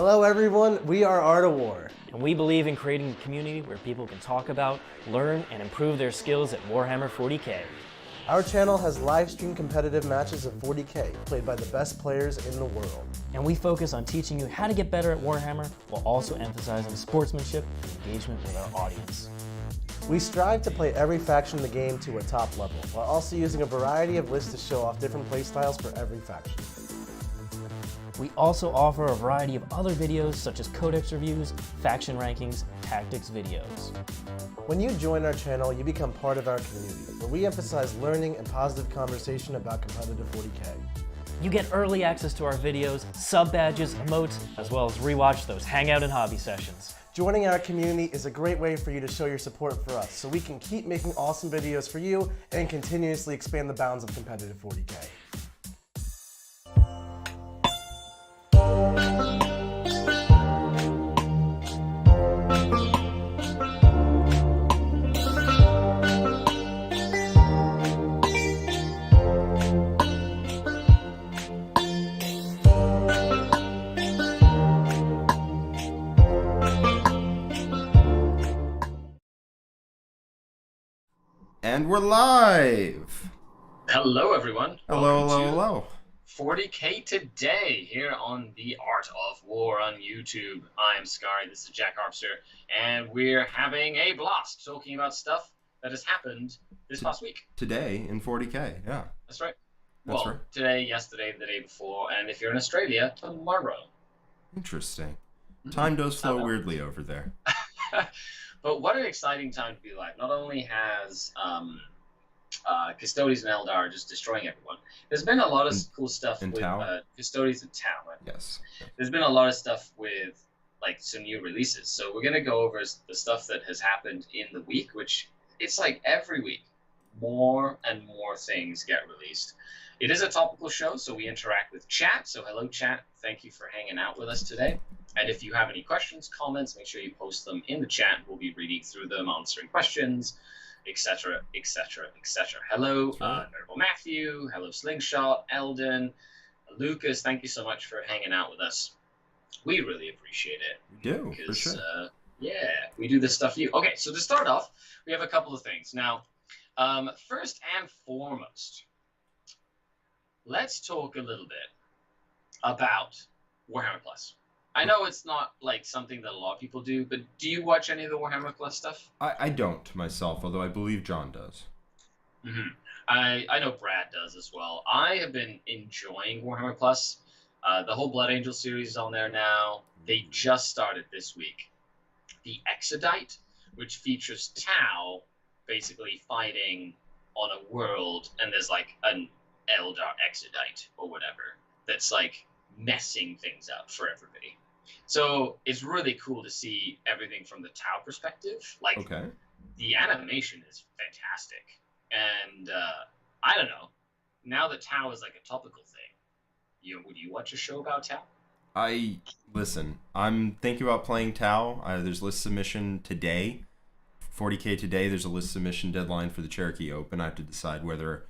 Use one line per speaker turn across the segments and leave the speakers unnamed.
Hello everyone, we are Art of War.
And we believe in creating a community where people can talk about, learn, and improve their skills at Warhammer 40K.
Our channel has live stream competitive matches of 40K, played by the best players in the world.
And we focus on teaching you how to get better at Warhammer, while also emphasizing sportsmanship and engagement with our audience.
We strive to play every faction in the game to a top level, while also using a variety of lists to show off different playstyles for every faction.
We also offer a variety of other videos such as codex reviews, faction rankings, tactics videos.
When you join our channel, you become part of our community, where we emphasize learning and positive conversation about competitive 40K.
You get early access to our videos, sub badges, emotes, as well as rewatch those hangout and hobby sessions.
Joining our community is a great way for you to show your support for us, so we can keep making awesome videos for you and continuously expand the bounds of competitive 40K.
And we're live!
Hello, everyone.
Hello,
Welcome
hello,
to 40K Today here on the Art of War on YouTube. I'm Yncarne, this is Jack Harpster, and we're having a blast talking about stuff that has happened this past week.
Today in 40K, yeah.
That's right.
That's right.
Today, yesterday, the day before, and if you're in Australia, tomorrow.
Interesting. Time does flow weirdly over there.
But what an exciting time to be alive. Not only has Custodes and Eldar just destroying everyone, there's been a lot of cool stuff with Custodes and Tau. Right?
Yes.
There's been a lot of stuff with like some new releases. So we're going to go over the stuff that has happened in the week, which it's like every week, more and more things get released. It is a topical show, so we interact with chat. So hello, chat. Thank you for hanging out with us today. And if you have any questions, comments, make sure you post them in the chat. We'll be reading through them, answering questions, etc., etc., etc. Hello, Notable Matthew. Hello, Slingshot, Eldon, Lucas. Thank you so much for hanging out with us. We really appreciate it.
We do, for sure.
Yeah, we do this stuff for you. Okay, so to start off, we have a couple of things. Now, first and foremost, let's talk a little bit about Warhammer Plus. I know it's not like something that a lot of people do, but do you watch any of the Warhammer Plus stuff?
I don't myself, although I believe John does.
Mm-hmm. I know Brad does as well. I have been enjoying Warhammer Plus. The whole Blood Angel series is on there now. They just started this week. The Exodite, which features Tau basically fighting on a world, and there's like an Eldar Exodite or whatever that's like messing things up for everybody. So it's really cool to see everything from the Tau perspective. Like, the animation is fantastic. And I don't know, now that Tau is like a topical thing, would you watch a show about Tau?
Listen, I'm thinking about playing Tau. There's list submission today. 40K today, there's a list submission deadline for the Cherokee Open. I have to decide whether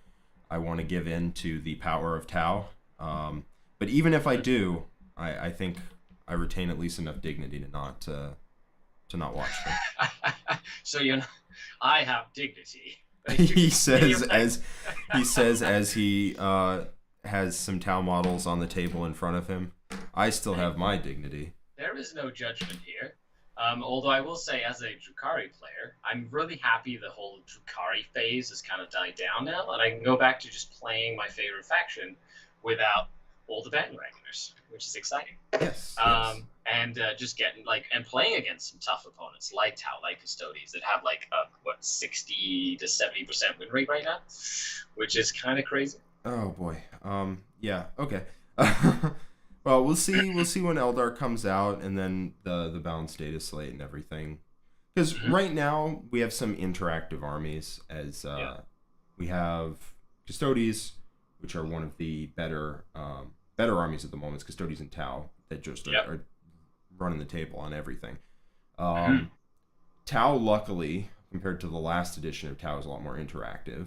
I want to give in to the power of Tau. But even if I do, I think I retain at least enough dignity to not watch them.
So I have dignity.
he says as he has some Tau models on the table in front of him. I still have my dignity.
There is no judgment here. Although I will say, as a Drukhari player, I'm really happy the whole Drukhari phase has kind of died down now, and I can go back to just playing my favorite faction without all the bandwagoners, which is exciting.
Yes.
And just getting and playing against some tough opponents like Tau, like Custodes, that have 60 to 70% win rate right now, which is kind of crazy.
Oh boy. Yeah. Okay. Well, we'll see when Eldar comes out, and then the balanced data slate and everything. Because right now we have some interactive armies, as we have Custodes, which are one of the better armies at the moment. It's Custodes and Tau that just are running the table on everything. Tau, luckily, compared to the last edition of Tau, is a lot more interactive,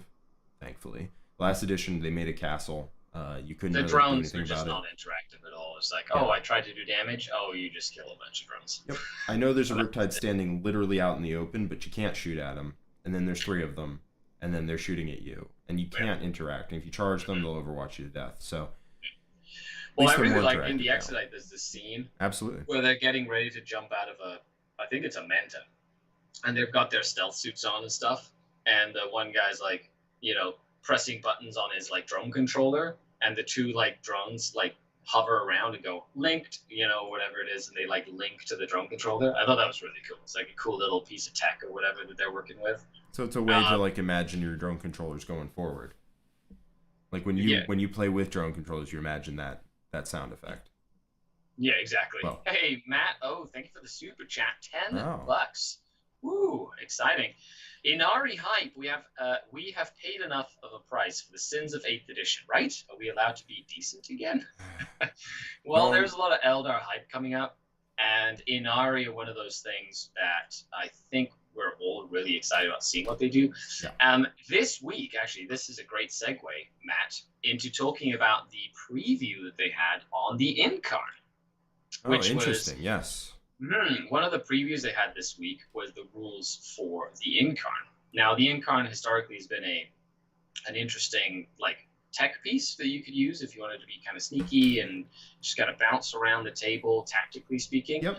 thankfully. Last edition, they made a castle, You couldn't
The
really
drones
do
are
anything
just
about
not
it.
interactive at all. It's like,
Yeah.
oh, I tried to do damage. Oh, you just kill a bunch of drones.
Yep. I know there's a Riptide standing literally out in the open, but you can't shoot at them. And then there's 3 of them, and then they're shooting at you, and you can't interact. And if you charge them, they'll overwatch you to death. So,
Well, I really like in the Exodite, there's this scene
absolutely
where they're getting ready to jump out of I think it's a Manta, and they've got their stealth suits on and stuff. And the one guy's like, pressing buttons on his like drone controller, and the 2 like drones like hover around and go linked, whatever it is, and they like link to the drone controller. I thought that was really cool. It's like a cool little piece of tech or whatever that they're working with.
So it's a way to like imagine your drone controllers going forward. Like when you play with drone controllers, you imagine that sound effect.
Yeah, exactly.
Well,
hey, Matt. Oh, thank you for the super chat. $10. Woo, exciting. Ynari hype. We have paid enough of a price for the Sins of 8th edition, right? Are we allowed to be decent again? Well, there's a lot of Eldar hype coming up, and Ynari are one of those things that I think we're all really excited about seeing what they do. Yeah. This week, actually, this is a great segue, Matt, into talking about the preview that they had on the Yncarne.
Oh, interesting. Yes.
One of the previews they had this week was the rules for the Yncarne. Now, the Yncarne historically has been an interesting like tech piece that you could use if you wanted to be kind of sneaky and just kind of bounce around the table, tactically speaking.
Yep.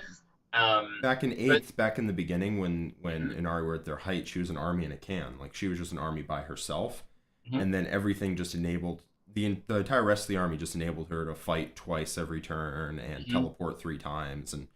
Back in 8th, back in the beginning, when Ynnari were at their height, she was an army in a can. Like she was just an army by herself, and then everything just enabled the entire rest of the army just enabled her to fight twice every turn and teleport 3 times. And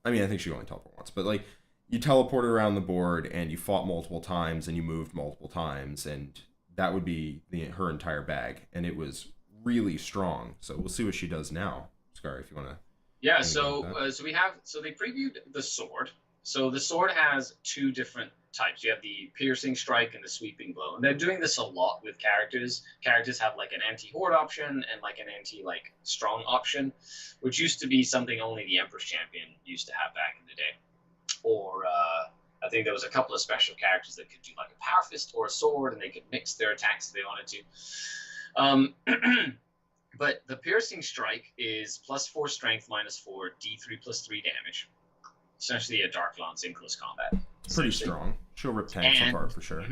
I mean, I think she only teleported once, but like you teleported around the board and you fought multiple times and you moved multiple times, and that would be her entire bag, and it was really strong. So we'll see what she does now. Scar, if you want to.
Yeah, so they previewed the sword. So the sword has 2 different types. You have the piercing strike and the sweeping blow. And they're doing this a lot with characters. Characters have like an anti-horde option and like an anti-strong option, which used to be something only the Empress Champion used to have back in the day. Or I think there was a couple of special characters that could do like a power fist or a sword, and they could mix their attacks if they wanted to. But the piercing strike is +4 strength, -4, D3+3 damage. Essentially a Dark Lance in close combat.
Pretty strong. She'll rip tanks apart for sure.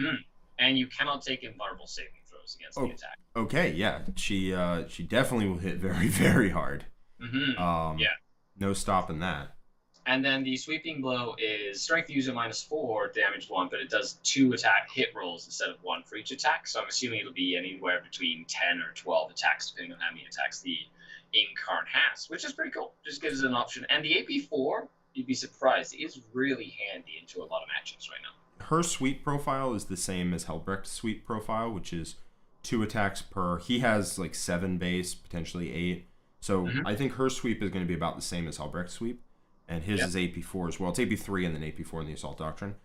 And you cannot take invulnerable saving throws against the attack.
Okay, yeah. She definitely will hit very, very hard.
Yeah.
No stopping that.
And then the sweeping blow is strength user -4, damage 1, but it does 2 attack hit rolls instead of 1 for each attack. So I'm assuming it'll be anywhere between 10 or 12 attacks, depending on how many attacks the Yncarne has, which is pretty cool. Just gives it an option. And the AP4, you'd be surprised, is really handy into a lot of matchups right now.
Her sweep profile is the same as Helbrecht's sweep profile, which is 2 attacks per. He has like 7 base, potentially 8. So I think her sweep is going to be about the same as Helbrecht's sweep. And his is AP4 as well. It's AP3 and then AP4 in the Assault Doctrine.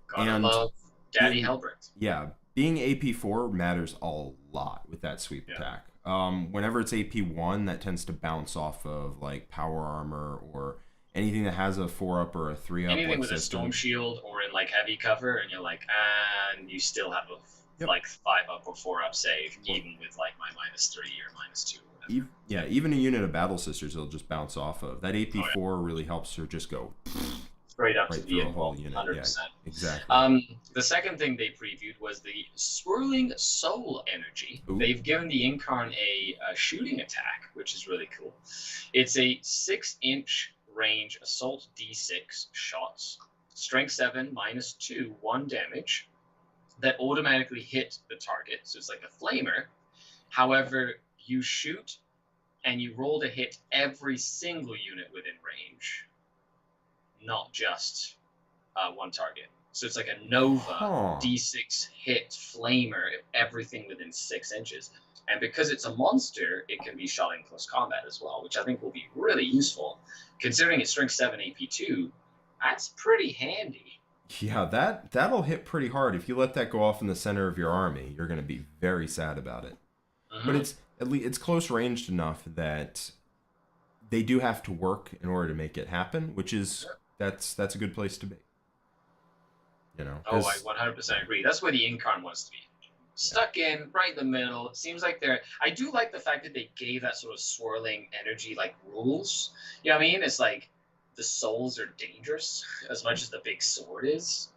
Gotta love Daddy Helbrecht.
Yeah, being AP4 matters a lot with that sweep attack. Whenever it's AP1, that tends to bounce off of like Power Armor or anything that has a 4-up or a 3-up.
Anything with a Storm Shield or in like heavy cover, and you're like, and you still have a like 5-up or 4-up save, even with like my -3 or -2.
Even a unit of Battle Sisters, it'll just bounce off of. That AP4 really helps her just go
straight up
right
to the
whole unit.
100%.
Yeah, exactly.
The second thing they previewed was the Swirling Soul Energy.
Ooh.
They've given the Yncarne a shooting attack, which is really cool. It's a 6-inch range assault D6 shots, strength 7, -2, 1 damage, that automatically hit the target. So it's like a flamer. However, you shoot and you roll to hit every single unit within range, not just one target. So it's like a Nova D6 hit flamer, everything within 6 inches. And because it's a monster, it can be shot in close combat as well, which I think will be really useful. Considering it's strength 7 AP2, that's pretty handy.
Yeah, that'll hit pretty hard. If you let that go off in the center of your army, you're going to be very sad about it. But it's close ranged enough that they do have to work in order to make it happen, which is that's a good place to be. You know.
Oh, I 100% agree. That's where the Yncarne wants to be. stuck in right in the middle. It seems like they're. I do like the fact that they gave that sort of swirling energy like rules. You know what I mean? It's like the souls are dangerous as much as the big sword is.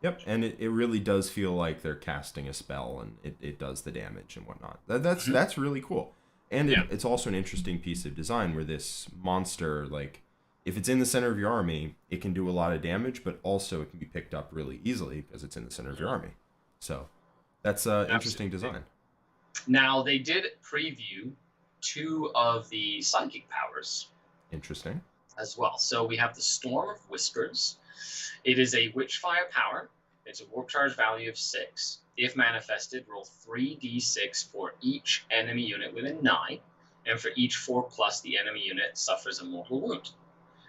Yep, and it really does feel like they're casting a spell, and it does the damage and whatnot. That's really cool. And it's also an interesting piece of design where this monster, like, if it's in the center of your army, it can do a lot of damage, but also it can be picked up really easily because it's in the center of your army. So that's an interesting design.
Now, they did preview 2 of the psychic powers.
Interesting.
As well. So we have the Storm of Whispers. It is a Witchfire power. It's a warp charge value of 6. If manifested, roll 3d6 for each enemy unit within 9, and for each 4+, the enemy unit suffers a mortal wound.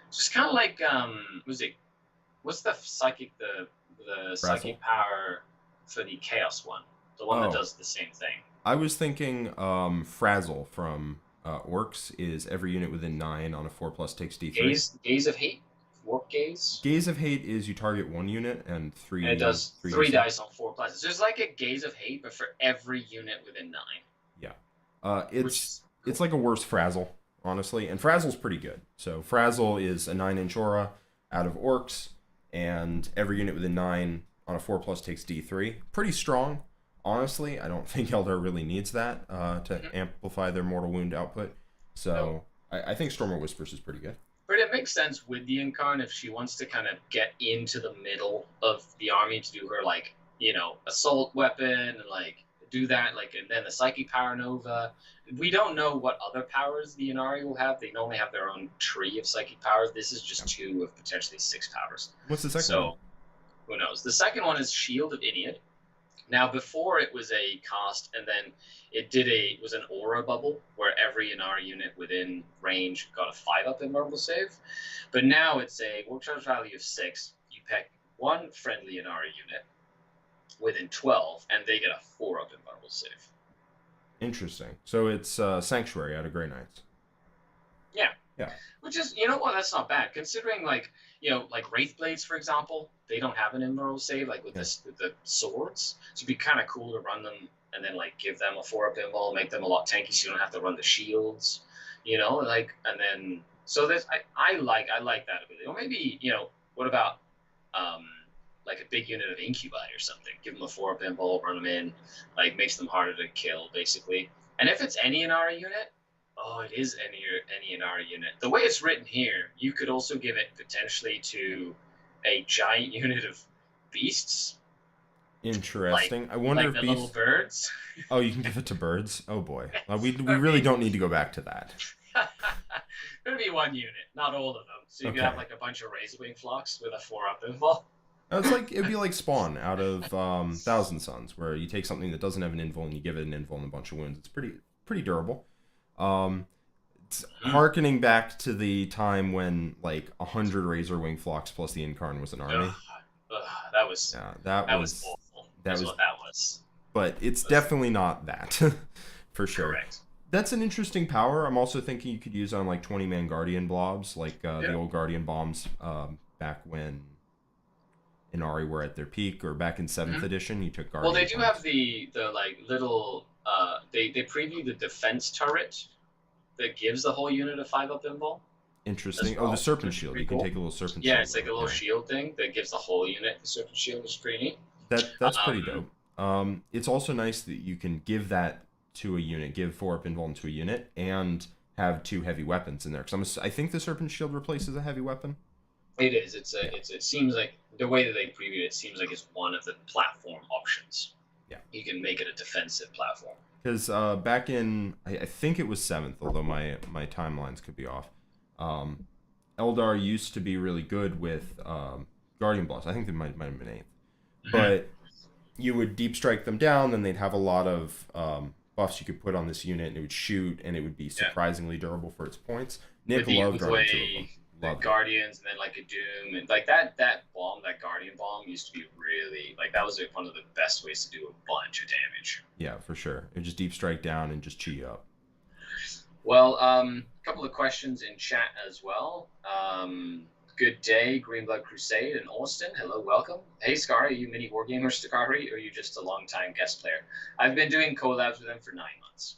So it's kind of like what's the psychic psychic power for the Chaos one, the one that does the same thing.
I was thinking Frazzle from Orcs is every unit within 9 on a 4+ takes D3.
Gaze of Hate. Warp Gaze.
Gaze of Hate is you target 1 unit and 3.
And it does 3 dice on 4+. So it's like a Gaze of Hate, but for every unit within 9.
Yeah. It's like a worse Frazzle, honestly. And Frazzle's pretty good. So Frazzle is a 9-inch aura out of Orcs, and every unit within 9 on a 4+ takes D3. Pretty strong, honestly. I don't think Eldar really needs that to amplify their mortal wound output. So I think Storm of Whispers is pretty good.
But it makes sense with the Yncarne if she wants to kind of get into the middle of the army to do her, like, you know, assault weapon and, like, do that, like, and then the Psychic Power Nova. We don't know what other powers the Ynnari will have. They normally have their own tree of psychic powers. This is just 2 of potentially 6 powers.
What's the second one?
So, who knows? The second one is Shield of Ynnead. Now, before it was a cast, and then it was an aura bubble where every Ynnari unit within range got a 5-up invulnerable save. But now it's a warp charge value of 6. You pick 1 friendly Ynnari unit within 12, and they get a 4-up invulnerable save.
Interesting. So it's Sanctuary out of Grey Knights.
Yeah.
Yeah.
Which is, you know what, that's not bad. Considering, like, you know, like Wraith Blades, for example, they don't have an invulnerable save, like with with the swords. So it'd be kind of cool to run them and then, like, give them a 4-up invul, make them a lot tanky so you don't have to run the shields, you know, like, and then, so there's, I like that ability. Or maybe, you know, what about, like a big unit of Incubi or something. Give them a 4-up invul, run them in, like, makes them harder to kill, basically. And if it's any Ynnari unit, it is any Ynnari unit. The way it's written here, you could also give it potentially to a giant unit of beasts.
Interesting. I wonder
like
if
the
beasts...
little birds.
Oh, you can give it to birds? Oh boy. We really don't need to go back to that.
It'd be 1 unit, not all of them. So you could have like a bunch of Razorwing flocks with a 4-up invul.
It'd be like Spawn out of Thousand Suns, where you take something that doesn't have an invul and you give it an invul and a bunch of wounds. It's pretty durable. It's harkening back to the time when like 100 Razorwing flocks plus the Yncarne was an army.
That was awful. That's what that was.
But it's definitely not that, for sure.
Correct.
That's an interesting power. I'm also thinking you could use on like 20-man Guardian blobs, like the old Guardian bombs back when Ynari were at their peak, or back in 7th edition, you took Guardian.
Well, they do
bombs.
have the like little they previewed the defense turret that gives the whole unit a 5-up invul.
Interesting.
Well.
Oh, the Serpent Shield. You can take a little Serpent Shield.
Yeah, it's like a little shield thing that gives the whole unit the Serpent Shield, which is pretty neat.
That's pretty dope. It's also nice that you can give that to a unit, give 4-up invul to a unit, and have 2 heavy weapons in there. Because I think the Serpent Shield replaces a heavy weapon.
It is. It seems like the way that they previewed it seems like it's one of the platform options.
Yeah.
You can make it a defensive platform.
Because back in, I think it was 7th, although my timelines could be off. Eldar used to be really good with Guardian Blast. I think they might have been 8th. But you would deep strike them down, then they'd have a lot of buffs you could put on this unit, and it would shoot, and it would be surprisingly durable for its points. Nick loved running 2 of them.
The Guardians, and then like a Doom, and like that bomb, that Guardian bomb used to be really, like, that was one of the best ways to do a bunch of damage.
Yeah, for sure. It would just deep strike down and just chew you up.
Well, a couple of questions in chat as well. Good day, Greenblood Crusade in Austin. Hello, welcome. Hey, Scar, are you mini Wargamer Stakari, or are you just a long-time guest player? I've been doing collabs with him for 9 months.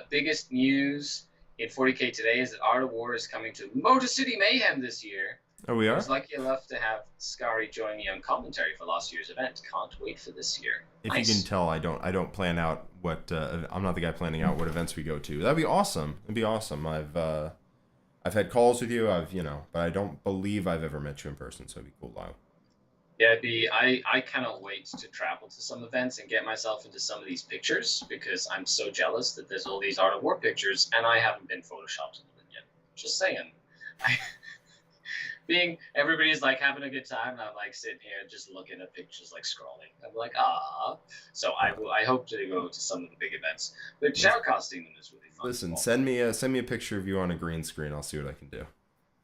Biggest news in 40K today is that Art of War is coming to Motor City Mayhem this year.
Oh, we
I
are?
was lucky enough to have Scary join me on commentary for last year's event. Can't wait for this year.
If
Nice.
you can tell, I don't plan out what I'm not the guy planning out what events we go to. That'd be awesome. It'd be awesome. I've had calls with you. But I don't believe I've ever met you in person. So it'd be cool live.
Yeah, I cannot wait to travel to some events and get myself into some of these pictures because I'm so jealous that there's all these Art of War pictures and I haven't been photoshopped into them yet. Just saying. Everybody's like having a good time and I'm like sitting here just looking at pictures, like scrolling. I'm like, ah. So I hope to go to some of the big events. But shoutcasting them is really fun.
Listen, send me a picture of you on a green screen. I'll see what I can do.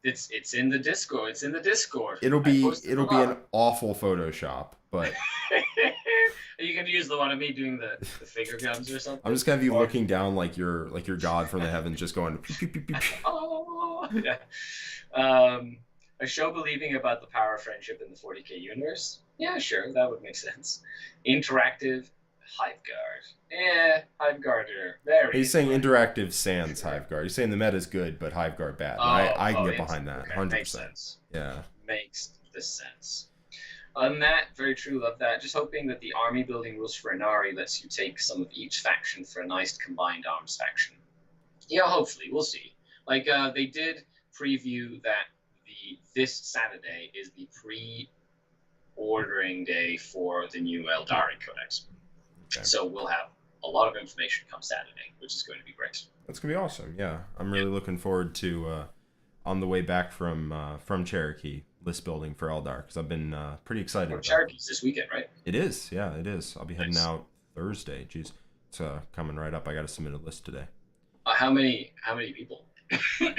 It's in the Discord. It's in the Discord.
It'll be an awful Photoshop, but
Are you gonna use the one of me doing the finger guns or something?
I'm just gonna have you looking down like you're God from the heavens, just going. Pew, pew, pew, pew, pew.
Oh, yeah. A show believing about the power of friendship in the 40K universe? Yeah, sure, that would make sense. Interactive Hiveguard. Hiveguarder. Very.
He's saying interactive sans Hiveguard. He's saying the meta's good, but Hiveguard bad. I can get behind that, 100%.
Makes sense.
Yeah.
Makes the sense. On that, very true, love that. Just hoping that the army building rules for Ynari lets you take some of each faction for a nice combined arms faction. Yeah, hopefully, we'll see. Like, they did preview that this Saturday is the pre-ordering day for the new Ynari Codex. Okay. So we'll have a lot of information come Saturday, which is going to be great.
That's going to be awesome, yeah. I'm really looking forward to, on the way back from Cherokee, list building for Eldar, because I've been pretty excited about
Cherokee's this weekend, right?
It is, yeah, it is. I'll be heading out Thursday. Jeez, it's coming right up. I got to submit a list today.
How many people?
Let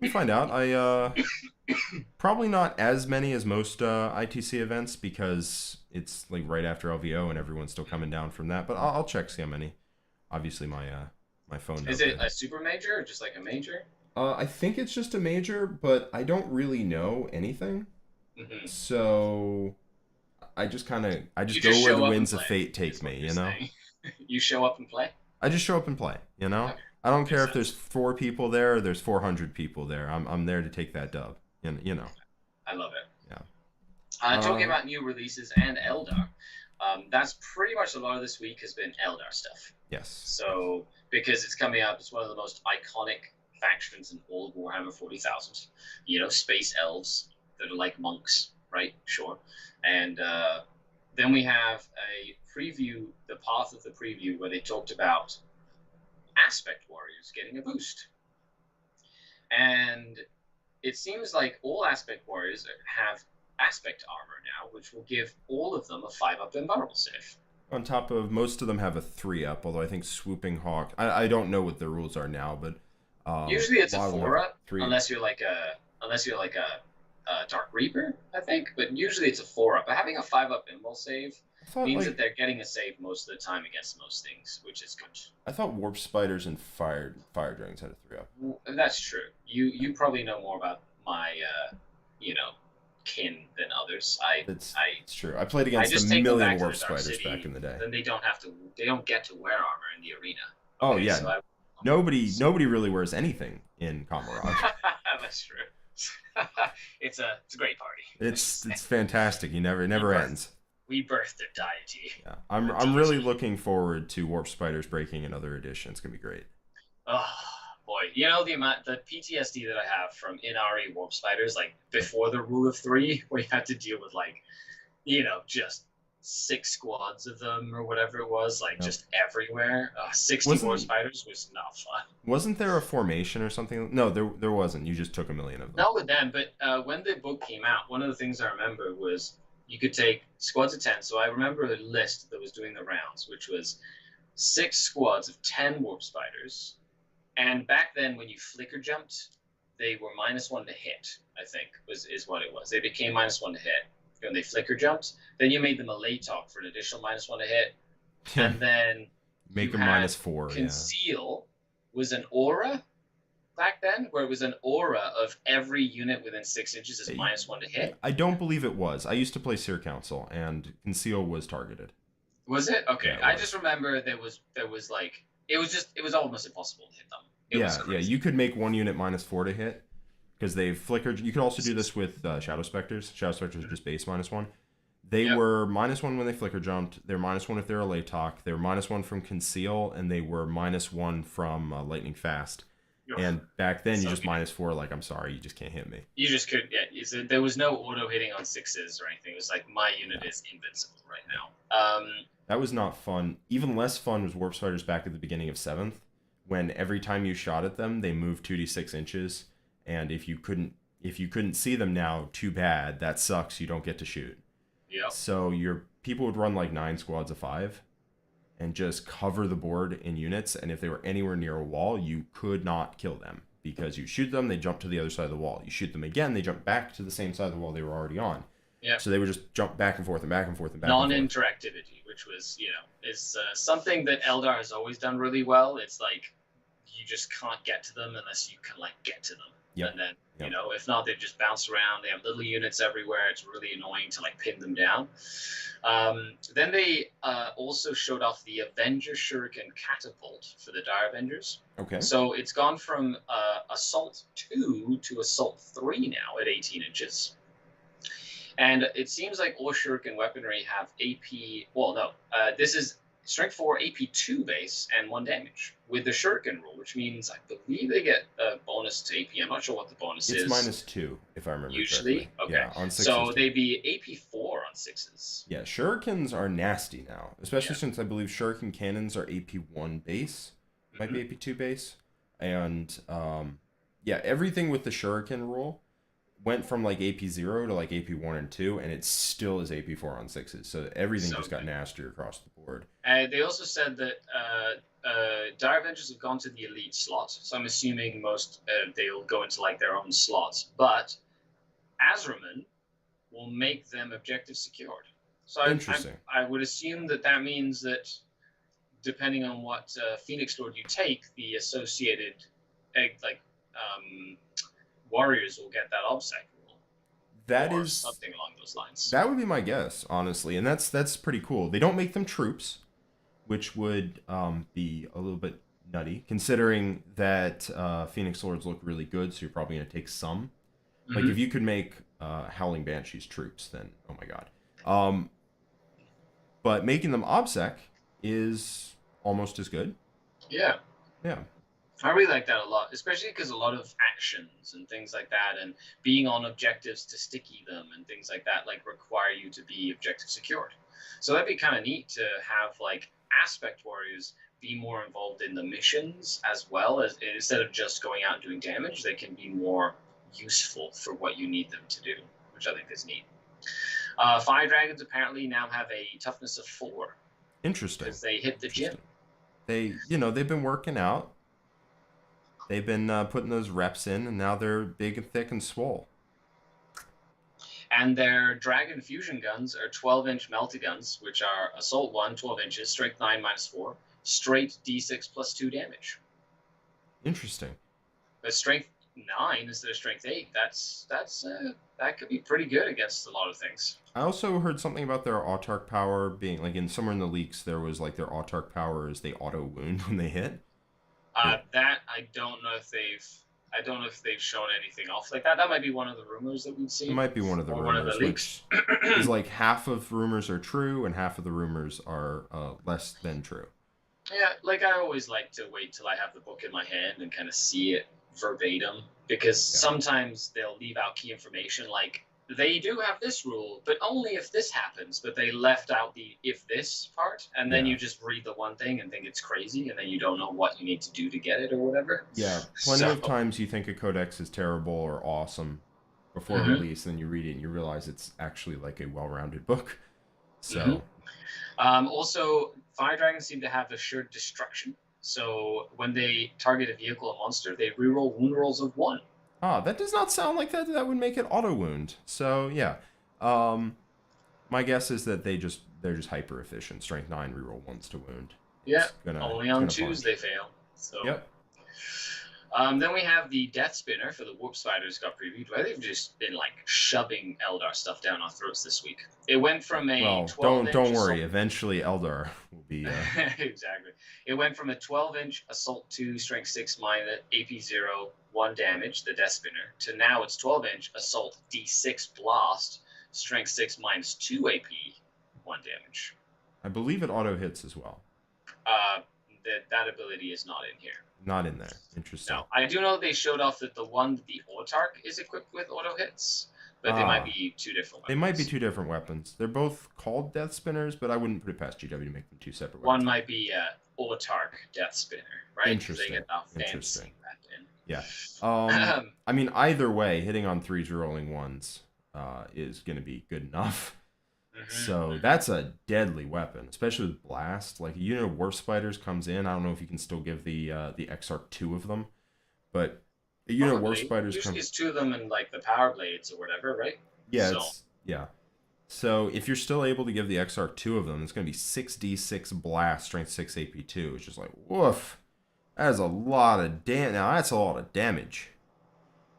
me find out. I probably not as many as most ITC events because it's like right after LVO and everyone's still coming down from that. But I'll check, see how many. Obviously, my phone.
Is it a super major or just like a major?
I think it's just a major, but I don't really know anything. Mm-hmm. So I just go where the winds of fate take me. You know.
You show up and play.
I just show up and play. You know. Okay. I don't care if there's 4 people there or there's 400 people there. I'm there to take that dub. You know.
I love it.
Yeah.
Talking about new releases and Eldar, that's pretty much a lot of this week has been Eldar stuff.
Yes.
So because it's coming up, it's one of the most iconic factions in all of Warhammer 40,000. You know, space elves that are like monks, right? Sure. And then we have a preview, the path of the preview, where they talked about aspect warriors getting a boost. And it seems like all aspect warriors have aspect armor now, which will give all of them a 5-up invulnerable save.
On top of, most of them have a 3-up, although I think Swooping Hawk, I don't know what the rules are now, but
usually it's a 4-up, unless you're like a Dark Reaper, I think, but usually it's a 4-up. But having a 5-up invul save means that they're getting a save most of the time against most things, which is good.
I thought Warp Spiders and Fire Dragons had a 3-up.
That's true. You probably know more about my kin than others. It's
true. I played against a million Warp Spiders back in the day.
Then they don't get to wear armor in the arena.
Okay, oh yeah. So nobody really wears anything in Kamaraj.
That's true. It's a great party.
It's fantastic. It never ends.
We birthed a deity.
Yeah, I'm really looking forward to Warp Spiders breaking another edition. It's gonna be great.
Oh boy, you know the PTSD that I have from Ynari Warp Spiders, like before the Rule of 3, where you had to deal with just 6 squads of them or whatever it was, just everywhere. 60 Warp Spiders was not fun. Wasn't
there a formation or something? No, there wasn't. You just took a million of them.
Not with them, but when the book came out, one of the things I remember was you could take squads of 10. So I remember a list that was doing the rounds, which was 6 squads of 10 Warp Spiders. And back then, when you flicker jumped, they were -1 to hit, I think, is what it was. They became -1 to hit when they flicker jumped. Then you made them a lay talk for an additional -1 to hit. And then
make them -4.
Conceal was an aura back then, where it was an aura of every unit within 6 inches is -1 to hit?
I don't believe it was. I used to play Seer Council, and Conceal was targeted.
Was it? Okay,
Yeah, it
I
was.
just remember there was like it was almost impossible to hit them. It was
Yeah,
crazy.
you could make one unit -4 to hit because they flickered. You could also do this with Shadow Specters. Shadow Specters are just base -1. They were -1 when they flicker jumped. They're -1 if they're a late talk. They were -1 from Conceal, and they were -1 from Lightning Fast. And back then, you just -4. Like, I'm sorry, you just can't hit me.
You just could. Yeah, there was no auto hitting on 6s or anything. It was like my unit is invincible right now.
That was not fun. Even less fun was Warp Spiders back at the beginning of 7th, when every time you shot at them, they moved 2 to 6 inches, and if you couldn't see them now, too bad. That sucks. You don't get to shoot.
Yep.
So your people would run like 9 squads of 5 and just cover the board in units, and if they were anywhere near a wall, you could not kill them because you shoot them, they jump to the other side of the wall. You shoot them again, they jump back to the same side of the wall they were already on.
Yeah.
So they would just jump back and forth and back and forth and back and forth.
Non-interactivity, which was, is something that Eldar has always done really well. It's like you just can't get to them unless you can get to them.
Yep.
And then,
Yep.
if not, they just bounce around. They have little units everywhere. It's really annoying to pin them down. Then they also showed off the Avenger Shuriken Catapult for the Dire Avengers.
Okay.
So it's gone from Assault 2 to Assault 3 now at 18 inches. And it seems like all Shuriken weaponry have AP... Well, no. This is Strength 4, AP 2 base, and 1 damage with the Shuriken rule, which means I believe they get a bonus to AP. I'm not sure what the bonus is.
It's -2, if I remember
Usually?
correctly.
Okay.
Yeah, on 6s.
So they'd be AP 4 on 6s.
Yeah, Shurikens are nasty now, especially since I believe Shuriken cannons are AP 1 base, might be AP 2 base, and everything with the Shuriken rule went from AP 0 to AP 1 and 2, and it still is AP 4 on 6s. So everything just got nastier across the board.
They also said that Dire Avengers have gone to the elite slot, so I'm assuming most they'll go into their own slots. But Azraman will make them objective secured. So
Interesting.
I would assume that means that depending on what Phoenix Lord you take, the associated warriors will get that obsec rule.
That
or
is
something along those lines.
That would be my guess, honestly, and that's pretty cool. They don't make them troops, which would be a little bit nutty, considering that Phoenix Lords look really good, so you're probably going to take some. Like, if you could make Howling Banshees troops, then, oh my god. But making them OBSEC is almost as good.
Yeah.
Yeah.
I really like that a lot, especially because a lot of actions and things like that, and being on objectives to sticky them and things like that, require you to be objective secured. So that'd be kind of neat to have aspect warriors be more involved in the missions as well, as instead of just going out and doing damage, they can be more useful for what you need them to do, which I think is neat. Fire dragons apparently now have a toughness of 4.
Interesting.
Because they hit the gym.
They've been working out. They've been putting those reps in, and now they're big and thick and swole.
And their Dragon Fusion guns are 12-inch melty guns, which are Assault 1, 12 inches, Strength 9 -4, straight D6 +2 damage.
Interesting.
But Strength 9 instead of Strength 8, that could be pretty good against a lot of things.
I also heard something about their autark power being, in somewhere in the leaks, there was their autark power is they auto wound when they hit.
That I don't know if they've shown anything off like that. That might be one of the rumors that we've seen.
It might be one of the rumors,
one of the leaks.
Which is half of rumors are true and half of the rumors are less than true.
Yeah, I always like to wait till I have the book in my hand and kind of see it verbatim, because sometimes they'll leave out key information, they do have this rule, but only if this happens, but they left out the if this part, and then you just read the one thing and think it's crazy, and then you don't know what you need to do to get it or whatever.
Yeah, plenty of times you think a codex is terrible or awesome before release, and then you read it and you realize it's actually a well-rounded book. So,
also, fire dragons seem to have assured destruction. So when they target a vehicle or monster, they reroll wound rolls of 1.
That does not sound like that would make it auto wound. So yeah, my guess is that they're just hyper efficient. Strength 9 reroll 1s to wound.
Yeah, only on 2s they fail. So.
Yep.
Then we have the Death Spinner for the Warp Spiders got previewed, where they've just been like shoving Eldar stuff down our throats this week. It went from a
Well,
12-inch
don't worry. Eventually, Eldar will be.
exactly. It went from a 12-inch Assault 2, Strength 6 minus AP 0, 1 damage, the Death Spinner, to now it's 12-inch Assault D6 Blast, Strength 6 minus 2 AP, 1 damage.
I believe it auto hits as well.
That ability is not in here.
Not in there. Interesting.
No, I do know they showed off that the Autarch is equipped with auto hits, but they might be two different weapons.
They might be two different weapons. They're both called Death Spinners, but I wouldn't put it past GW to make them two separate weapons.
One might be Autarch Death Spinner, right?
Interesting.
They get that fancy weapon.
Yeah. I mean, either way, hitting on 3s rolling 1s is going to be good enough. So that's a deadly weapon, especially with Blast. Like, a unit of Warp Spiders comes in. I don't know if you can still give the Exarch 2 of them, but a unit of Warp Spiders
usually it's 2 of them and like the Power Blades or whatever, right?
Yeah, So if you're still able to give the Exarch 2 of them, it's going to be 6d6 Blast, Strength 6 AP2. It's just like, woof. That is a lot of Now that's a lot of damage.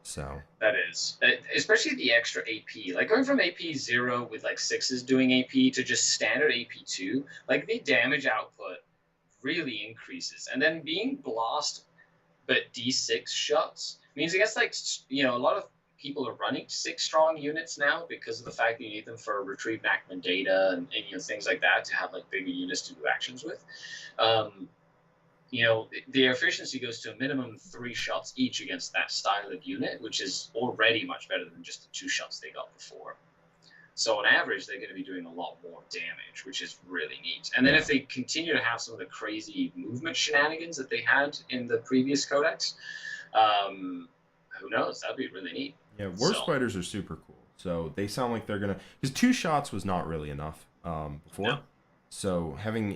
So
that is, especially the extra AP. Like, going from AP 0 with like 6s doing AP to just standard AP 2, like, the damage output really increases. And then being Blast but D6 shots means, I guess, like, you know, a lot of people are running 6 strong units now because of the fact that you need them for retrieve Macman data and you know, things like that, to have like bigger units to do actions with. You know, the efficiency goes to a minimum 3 shots each against that style of unit, which is already much better than just the 2 shots they got before. So on average, they're going to be doing a lot more damage, which is really neat. And then if they continue to have some of the crazy movement shenanigans that they had in the previous codex, who knows? That'd be really neat.
Yeah, Warp Spiders are super cool. So they sound like they're going to... Because 2 shots was not really enough before. No. So having